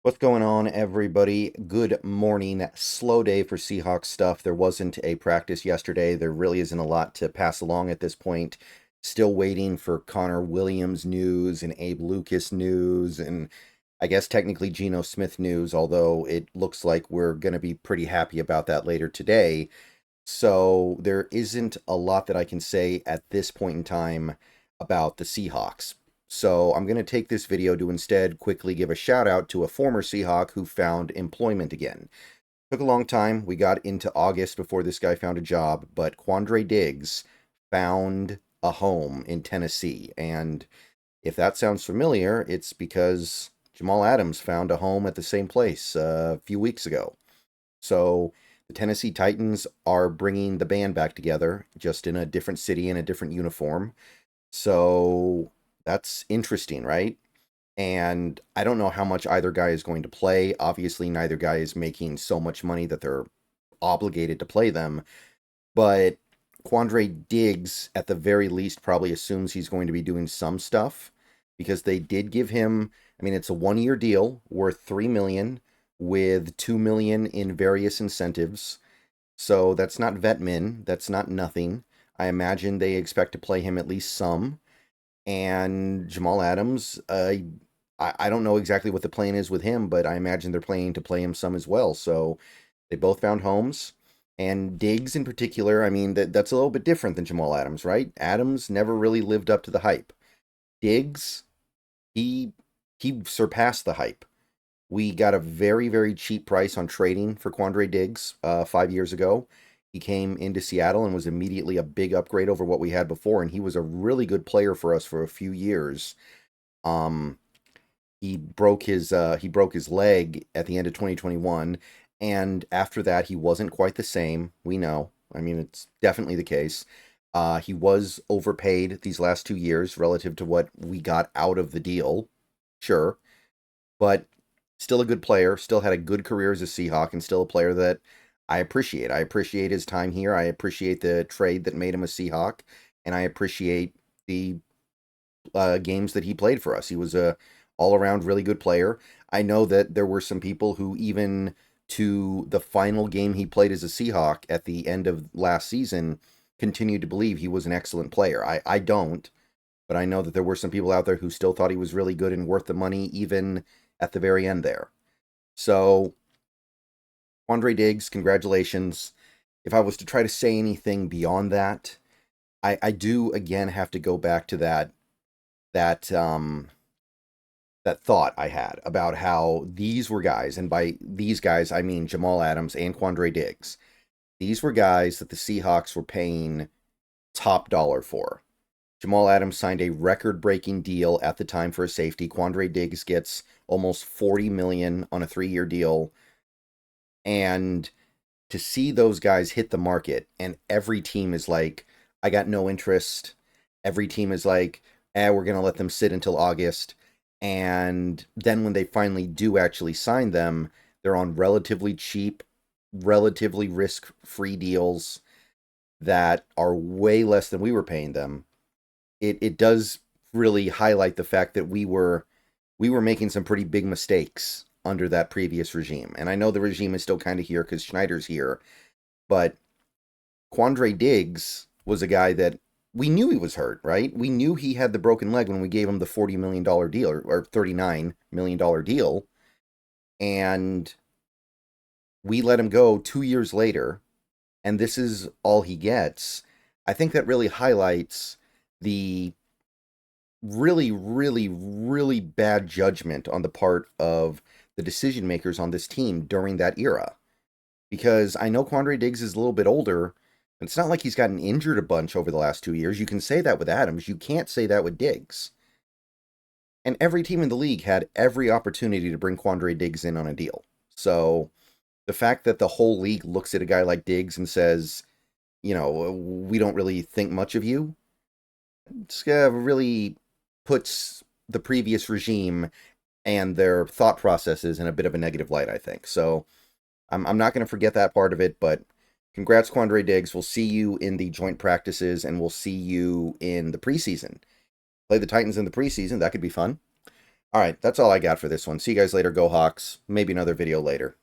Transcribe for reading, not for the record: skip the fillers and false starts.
What's going on, everybody? Good morning. Slow day for Seahawks stuff. There wasn't a practice yesterday. There really isn't a lot to pass along at this point. Still waiting for Connor Williams news and Abe Lucas news and I guess technically Geno Smith news, although it looks like we're going to be pretty happy about that later today. So there isn't a lot that I can say at this point in time about the Seahawks. So I'm going to take this video to instead quickly give a shout out to a former Seahawk who found employment again. Took a long time. We got into August before this guy found a job, but Quandre Diggs found a home in Tennessee. And if that sounds familiar, it's because Jamal Adams found a home at the same place a few weeks ago. So the Tennessee Titans are bringing the band back together, just in a different city in a different uniform. So that's interesting, right? And I don't know how much either guy is going to play. Obviously, neither guy is making so much money that they're obligated to play them. But Quandre Diggs, at the very least, probably assumes he's going to be doing some stuff because they did give him, I mean, it's a 1-year deal worth $3 million with $2 million in various incentives. So that's not vet min, that's not nothing. I imagine they expect to play him at least some. And Jamal Adams, I don't know exactly what the plan is with him, but I imagine they're planning to play him some as well. So they both found homes. And Diggs in particular, I mean, that's a little bit different than Jamal Adams, right? Adams never really lived up to the hype. Diggs, he he surpassed the hype. We got a very, very cheap price on trading for Quandre Diggs 5 years ago. He came into Seattle and was immediately a big upgrade over what we had before, and he was a really good player for us for a few years. Um, he broke his leg at the end of 2021, and after that he wasn't quite the same. We know. I mean, it's definitely the case. He was overpaid these last 2 years relative to what we got out of the deal. Sure, but still a good player, still had a good career as a Seahawk, and still a player that I appreciate. I appreciate his time here. I appreciate the trade that made him a Seahawk, and I appreciate the games that he played for us. He was a all-around really good player. I know that there were some people who even to the final game he played as a Seahawk at the end of last season continued to believe he was an excellent player. I don't, but I know that there were some people out there who still thought he was really good and worth the money even at the very end there. So, Quandre Diggs, congratulations. If I was to try to say anything beyond that, I do again have to go back to that that thought I had about how these were guys, and by these guys I mean Jamal Adams and Quandre Diggs. These were guys that the Seahawks were paying top dollar for. Jamal Adams signed a record-breaking deal at the time for a safety. Quandre Diggs gets almost $40 million on a 3-year deal. And to see those guys hit the market and every team is like, I got no interest. Every team is like, we're going to let them sit until August. And then when they finally do actually sign them, they're on relatively cheap, relatively risk-free deals that are way less than we were paying them. It does really highlight the fact that we were making some pretty big mistakes under that previous regime. And I know the regime is still kind of here because Schneider's here, but Quandre Diggs was a guy that we knew he was hurt, right? We knew he had the broken leg when we gave him the $40 million deal or $39 million deal. And we let him go 2 years later, and this is all he gets. I think that really highlights the really, really, really bad judgment on the part of the decision makers on this team during that era. Because I know Quandre Diggs is a little bit older, but it's not like he's gotten injured a bunch over the last 2 years. You can say that with Adams. You can't say that with Diggs. And every team in the league had every opportunity to bring Quandre Diggs in on a deal. So the fact that the whole league looks at a guy like Diggs and says, we don't really think much of you, it's really puts the previous regime and their thought processes in a bit of a negative light, I think. So I'm not going to forget that part of it, but congrats, Quandre Diggs. We'll see you in the joint practices, and we'll see you in the preseason. Play the Titans in the preseason. That could be fun. All right, that's all I got for this one. See you guys later. Go Hawks. Maybe another video later.